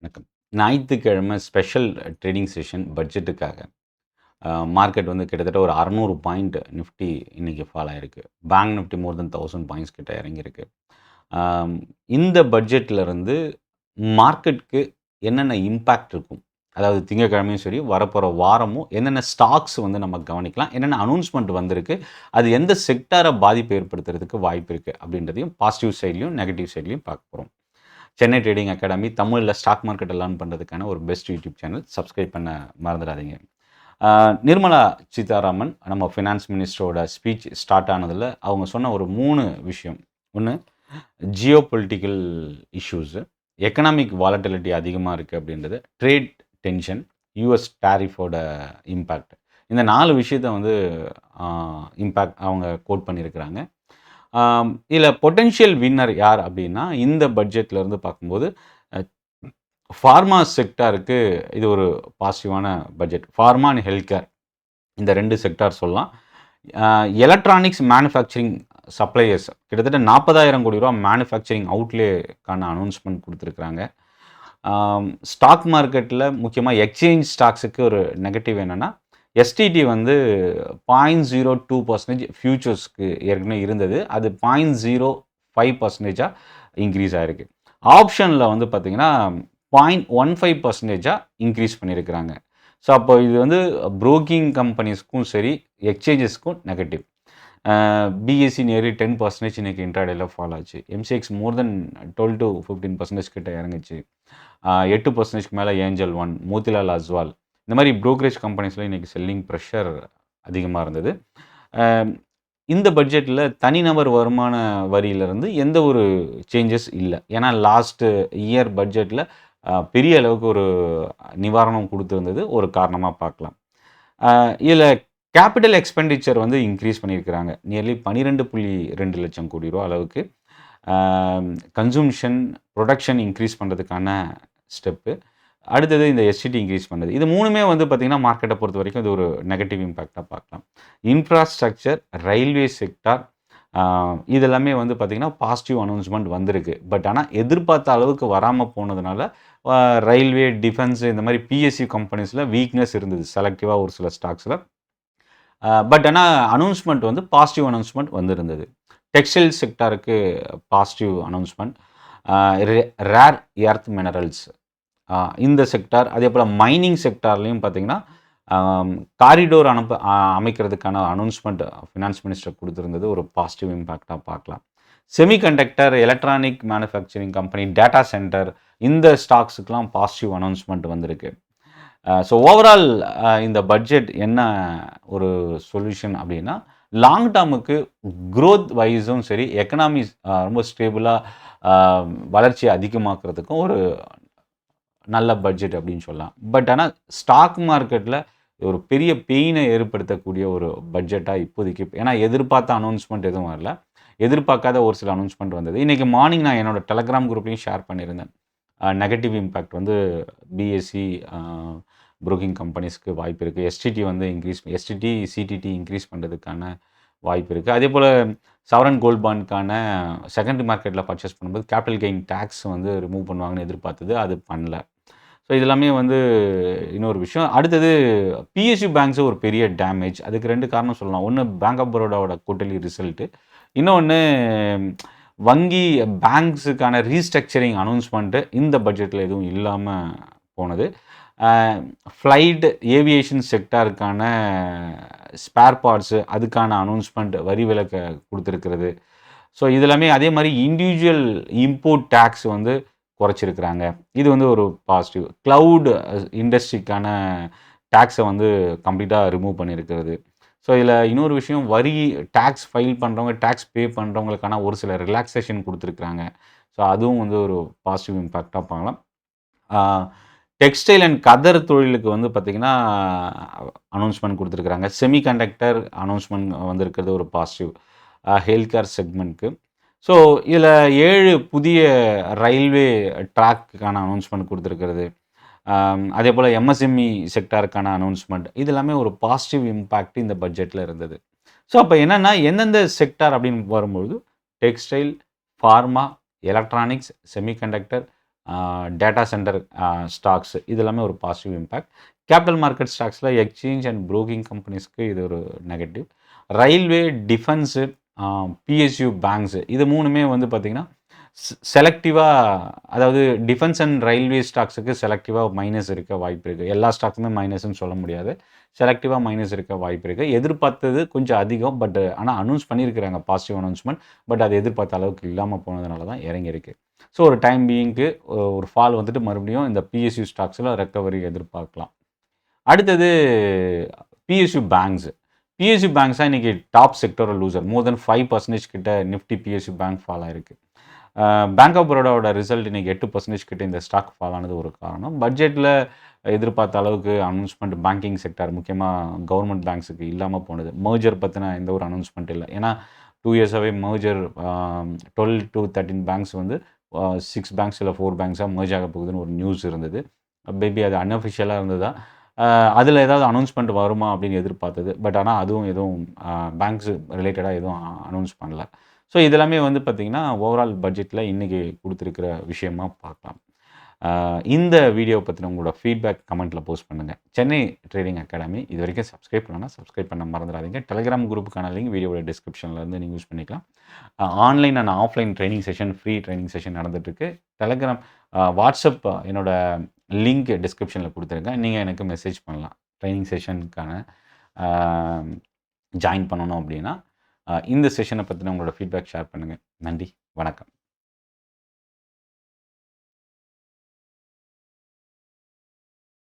வணக்கம். ஞாயித்துக்கிழமை special trading session பட்ஜெட்டுக்காக. Market வந்து கிட்டத்தட்ட ஒரு 600 பாயிண்ட் நிஃப்டி இன்னைக்கு ஃபால் ஆயிருக்கு. பேங்க் நிஃப்டி மோர் தென் 1000 பாயிண்ட்ஸ் கிட்ட இறங்கியிருக்கு. ஆம், இந்த பட்ஜெட்ல இருந்து மார்க்கெட்க்கு என்னென்ன இம்பேக்ட் இருக்கும்? அதாவது திங்கட்கிழமையும் சரி, வரப்போற வாரமும் என்னென்ன ஸ்டாக்ஸ் வந்து நம்ம கவனிக்கலாம்? என்னென்ன அனௌன்ஸ்மென்ட் வந்திருக்கு? அது எந்த செக்டார பாதிப்பு ஏற்படுத்துறதுக்கு வாய்ப்பு இருக்கு? அப்படின்றதையும் பாசிட்டிவ் சைட்லயும், நெகட்டிவ் சைட்லயும் பார்க்க போறோம். சென்னை ட்ரேடிங் அகாடமி தமிழ்ல ஸ்டாக் மார்க்கெட்ட லேர்ன் பண்ணுறதுக்கான ஒரு பெஸ்ட் யூடியூப் சேனல். சப்ஸ்கிரைப் பண்ண மறந்துடாதீங்க. நிர்மலா சீதாராமன் நம்ம ஃபினான்ஸ் மினிஸ்டரோட ஸ்பீச் ஸ்டார்ட் ஆனதில அவங்க சொன்ன ஒரு 3 விஷயம். 1 Jio political issues, economic volatility அதிகமா இருக்கு அப்படின்றது, ட்ரேட் டென்ஷன், யுஎஸ் டாரிஃபோட இம்பேக்ட். இந்த 4 விஷயத்த வந்து அ இம்பேக்ட் அவங்க கோட் பண்ணியிருக்கிறாங்க. இதில பொட்டன்ஷியல் வின்னர் யார் அப்படின்னா, இந்த பட்ஜெட்ல இருந்து பார்க்கும்போது, அ ஃபார்மா செக்டாருக்கு இது ஒரு பாசிட்டிவான budget. Pharma and health care இந்த 2 செக்டார் சொல்லலாம். அ எலக்ட்ரானிக்ஸ் மேனுஃபேக்சரிங் சப்ளையர்ஸ் கிட்டத்தட்ட ரூ. 40,000 கோடி மேனுஃபேக்சரிங் அவுட்லேக்கான அனௌன்ஸ்மென்ட் குடுத்துருக்காங்க. ஸ்டாக் மார்க்கெட்ல முக்கியமா எக்ஸ்சேஞ்ச் ஸ்டாக்ஸுக்கு ஒரு நெகட்டிவ் என்னன்னா, எஸ்டிடி வந்து 0.02% ஃபியூச்சர்ஸ்க்கு ஏற்கனவே இருந்தது. அது 0.05%ஆ இன்க்ரீஸ் ஆயிருக்கு. ஆப்ஷன்ல வந்து பார்த்தீங்கன்னா, 0.15%ஆ இன்க்ரீஸ் பண்ணியிருக்கிறாங்க. ஸோ, அப்போ இது வந்து புரோக்கிங் கம்பெனிஸ்க்கும் சரி, எக்ஸ்சேஞ்சஸ்க்கும் நெகட்டிவ். பிஎஸ்சி நியர்லி 10% இன்னைக்கு இன்ட்ராடேல ஃபால் ஆச்சு. எம்சிஎக்ஸ் மோர் தென் 12-15% கிட்ட இறங்குச்சு. 8%க்கு மேல ஏஞ்சல் ஒன், மோதிலால் அஸ்வால் இந்த மாதிரி புரோக்கரேஜ் கம்பெனிஸ்ல இன்னைக்கு செல்லிங் பிரஷர் அதிகமா இருந்தது. அ இந்த பட்ஜெட்ல தனிநபர் வருமான வரியிலிருந்து எந்த ஒரு சேஞ்சஸ் இல்ல. ஏன்னா லாஸ்ட் இயர் பட்ஜெட்ல பெரிய அளவுக்கு ஒரு நிவாரணம் குடுத்திருந்தது ஒரு காரணமா பார்க்கலாம். இதில கேப்பிட்டல் எக்ஸ்பெண்டிச்சர் வந்து இன்க்ரீஸ் பண்ணியிருக்கிறாங்க. நியர்லி 12.2 லட்சம் கோடி ரூவா அளவுக்கு. ஆ கன்சம்ப்ஷன், புரொடக்ஷன் இன்க்ரீஸ் பண்றதுக்கான ஸ்டெப்பு. அடுத்தது இந்த எஸ்டிடி இன்க்ரீஸ் பண்ணது. இது 3மே வந்து பார்த்தீங்கன்னா, மார்க்கெட்ட பொறுத்தவரைக்கும் இது ஒரு நெகட்டிவ் இம்பேக்ட்டா பார்க்கலாம். இன்ஃப்ராஸ்ட்ரக்சர், ரயில்வே செக்டார் ஆ இது எல்லாமே வந்து பார்த்தீங்கன்னா, பாசிட்டிவ் அனௌன்ஸ்மென்ட் வந்திருக்கு. பட் ஆனா எதிர்பார்த்த அளவுக்கு வராம போனதுனால, அ ரயில்வே, டிஃபென்ஸ் இந்த மாரி பிஎஸ்யூ கம்பெனிஸ்ல வீக்னஸ் இருந்தது. செலக்டிவா ஒரு சில ஸ்டாக்ஸ்ல. பட் ஆனா அனௌன்ஸ்மென்ட் வந்து பாசிட்டிவ் அனௌன்ஸ்மென்ட் வந்திருந்தது. டெக்ஸ்டைல் செக்டாருக்கு பாசிட்டிவ் அனௌன்ஸ்மென்ட். அ ரேர் எர்த் மினரல்ஸ் இந்த செக்டார், அதேபோல மைனிங் செக்டார்லயும் பார்த்தீங்கன்னா, காரிடோர் அமைக்கிறதுக்கான அனௌன்ஸ்மென்ட் ஃபினான்ஸ் மினிஸ்டர் குடுத்திருந்தது ஒரு பாசிட்டிவ் இம்பேக்ட்டா பார்க்கலாம். Semiconductor, electronic manufacturing company, data centre இந்த ஸ்டாக்ஸ்க்குலாம் பாசிட்டிவ் அனௌன்ஸ்மென்ட் வந்திருக்கு. ஸோ ஓவரால் இந்த பட்ஜெட் என்ன ஒரு சொல்யூஷன் அப்படின்னா, லாங் டெர்முக்கு குரோத் வைஸும் சரி, எக்கனாமிஸ் ரொம்ப ஸ்டேபிளா அ வளர்ச்சிய அதிகமாக்குறதுக்கும் ஒரு நல்ல பட்ஜெட் அப்படின்னு சொல்லலாம். பட் ஆனா ஸ்டாக் மார்க்கெட்ல ஒரு பெரிய பெயின ஏற்படுத்தக்கூடிய ஒரு பட்ஜெட்டா இப்போதைக்கு ஏன்னா எதிர்பார்த்த அனௌன்ஸ்மென்ட் எதுவும் வரல. எதிர்பார்க்காத ஒரு சில அனௌன்ஸ்மென்ட் வந்தது. இன்னைக்கு மார்னிங் நான் என்னோட டெலகிராம் குரூப்லயும் ஷேர் பண்ணியிருந்தேன். நெகட்டிவ் இம்பேக்ட் வந்து பிஎஸ்சி புரோக்கிங் கம்பெனிஸ்க்கு வாய்ப்பு இருக்கு. எஸ்டிடி, சிடிடி இன்க்ரீஸ் பண்றதுக்கான வாய்ப்பு இருக்கு. அதேபோல சாவரன் கோல்ட் பாண்ட்க்கான செகண்டரி மார்க்கெட்ல பர்ச்சேஸ் பண்ணும்போது கேப்பிட்டல் கெயின் டாக்ஸ் வந்து ரிமூவ் பண்ணுவாங்கன்னு எதிர்பார்த்தது. அது பண்ணல. ஸோ இது எல்லாமே வந்து இன்னொரு விஷயம். அடுத்தது பிஎஸ்யூ பேங்க்ஸ் ஒரு பெரிய டேமேஜ். அதுக்கு 2 காரணம் சொல்லலாம். ஒண்ணு பேங்க் ஆஃப் பரோடாவோட குவார்ட்டர்லி ரிசல்ட். இன்னொன்னு வங்கி பேங்க்ஸுக்கான ரீஸ்ட்ரக்சரிங் அனௌன்ஸ்மென்ட் இந்த பட்ஜெட்ல எதுவும் இல்லாம போனது. அ ஃப்ளைட் ஏவியேஷன் செக்டாருக்கான ஸ்பேர் பார்ட்ஸ் அதுக்கான அனௌன்ஸ்மென்ட் வரி விலக்க குடுத்திருக்கிறது. ஸோ இது எல்லாமே அதே மாரி இண்டிவிஜுவல் இம்போர்ட் டாக்ஸ் வந்து குறைச்சிருக்கிறாங்க. இது வந்து ஒரு பாசிட்டிவ். கிளவுட் இண்டஸ்ட்ரிக்கான டாக்ஸ வந்து கம்ப்ளீட்டா ரிமூவ் பண்ணியிருக்கிறது. ஸோ இதில இன்னொரு விஷயம் வரி டாக்ஸ் ஃபைல் பண்றவங்க, டாக்ஸ் பே பண்றவங்களுக்கான ஒரு சில ரிலாக்சேஷன் குடுத்துருக்காங்க. ஸோ அதுவும் வந்து ஒரு பாசிட்டிவ் இம்பேக்ட்டா பார்க்கலாம். ஆ டெக்ஸ்டைல் அண்ட் கதர் தொழிலுக்கு வந்து பார்த்தீங்கன்னா, அனௌன்ஸ்மென்ட் குடுத்துருக்காங்க. செமிகண்டக்டர் அனௌன்ஸ்மென்ட் வந்திருக்கிறது ஒரு பாசிட்டிவ். ஹெல்த் கேர் செக்மென்ட்க்கு. ஸோ இதில 7 புதிய ரயில்வே ட்ராக்குக்கான அனௌன்ஸ்மென்ட் குடுத்திருக்கிறது. அதேபோல எம்எஸ்எம்இ செக்டாருக்கான அனௌன்ஸ்மென்ட். இது எல்லாமே ஒரு பாசிட்டிவ் இம்பேக்ட் இந்த பட்ஜெட்ல இருந்தது. ஸோ அப்ப என்னன்னா, எந்தெந்த செக்டார் அப்படின்னு வரும்பொழுது, textile, pharma, electronics, semiconductor, data centre stocks இது எல்லாமே ஒரு பாசிட்டிவ் இம்பேக்ட். கேபிட்டல் மார்க்கெட் ஸ்டாக்ஸில் எக்ஸ்சேஞ்ச் அண்ட் ப்ரோக்கிங் கம்பெனிஸ்க்கு இது ஒரு negative. Railway, defence, PSU banks இது 3மே வந்து பார்த்திங்கன்னா செலக்டிவாக, அதாவது டிஃபென்ஸ் அண்ட் ரயில்வே ஸ்டாக்ஸுக்கு செலக்டிவாக மைனஸ் இருக்க வாய்ப்பு இருக்குது. எல்லா ஸ்டாக்ஸுமே மைனஸ்ன்னு சொல்ல முடியாது. செலக்டிவாக மைனஸ் இருக்க வாய்ப்பு இருக்குது. எதிர்பார்த்தது கொஞ்சம் அதிகம், பட் ஆனால் அனௌன்ஸ் பண்ணியிருக்கிறாங்க பாசிட்டிவ் அனௌன்ஸ்மெண்ட். பட் அது எதிர்பார்த்த அளவுக்கு இல்லாமல் போனதுனால தான் இறங்கியிருக்கு. ஸோ ஒரு டைம் பீயிங்க்கு ஒரு ஃபால் வந்துட்டு மறுபடியும் இந்த பிஎஸ்யூ ஸ்டாக்ஸில் ரெக்கவரி எதிர்பார்க்கலாம். அடுத்தது பிஎஸ்யூ பேங்க்ஸ். பிஎஸ்யூ பேங்க்ஸ் தான் இன்றைக்கி டாப் செக்டோரல் லூசர். மோர் தென் 5% கிட்ட நிஃப்டி பிஎஸ்யூ பேங்க் ஃபால் ஆயிருக்கு. பேங்க் ஆஃப் பரோடாவோட ரிசல்ட் இன்றைக்கி 8% கிட்ட இந்த ஸ்டாக் ஃபால் ஆனது ஒரு காரணம். பட்ஜெட்டில் எதிர்பார்த்த அளவுக்கு அனௌன்ஸ்மெண்ட் பேங்கிங் செக்டார் முக்கியமாக கவர்மெண்ட் பேங்க்ஸுக்கு இல்லாமல் போனது. மர்ஜர் பற்றின எந்த ஒரு அனௌன்ஸ்மெண்ட் இல்லை. ஏன்னா 2 இயர்ஸாகவே மர்ஜர் 12 to 13 பேங்க்ஸ் வந்து 6 பேங்க்ஸ் இல்லை 4 பேங்க்ஸாக மர்ஜ் ஆக போகுதுன்னு ஒரு நியூஸ் இருந்தது. மேபி அது அன்அஃபிஷியலாக இருந்ததா, அதில் ஏதாவது அனௌன்ஸ்மெண்ட் வருமா அப்படின்னு எதிர்பார்த்தது. பட் ஆனால் அதுவும் எதுவும் பேங்க்ஸ் ரிலேட்டடாக எதுவும் அனௌன்ஸ் பண்ணல. ஸோ இதெல்லாமே வந்து பார்த்திங்கன்னா ஓவரால் பட்ஜெட்டில் இன்றைக்கி கொடுத்துருக்கிற விஷயமா பார்க்கலாம். இந்த வீடியோ பற்றின உங்களோட ஃபீட்பேக் கமெண்ட்டில் போஸ்ட் பண்ணுங்கள். சென்னை ட்ரேடிங் அகாடமி இது வரைக்கும் சப்ஸ்கிரைப் பண்ணலாம், சப்ஸ்கிரைப் பண்ண மறந்துடாதீங்க. டெலிகிராம் குரூப்புக்கான லிங்க் வீடியோட டிஸ்கிரிப்ஷனில் இருந்து நீங்கள் யூஸ் பண்ணிக்கலாம். Online and offline training session, free training session நடந்துகிட்ருக்கு. டெலிகிராம், வாட்ஸ்அப் என்னோட லிங்க் டிஸ்கிரிப்ஷனில் கொடுத்துருக்கேன். நீங்கள் எனக்கு மெசேஜ் பண்ணலாம். ட்ரைனிங் செஷனுக்கான ஜாயின் பண்ணணும் அப்படின்னா இந்த செஷனை பற்றின உங்களோட ஃபீட்பேக் ஷேர் பண்ணுங்கள். நன்றி, வணக்கம்.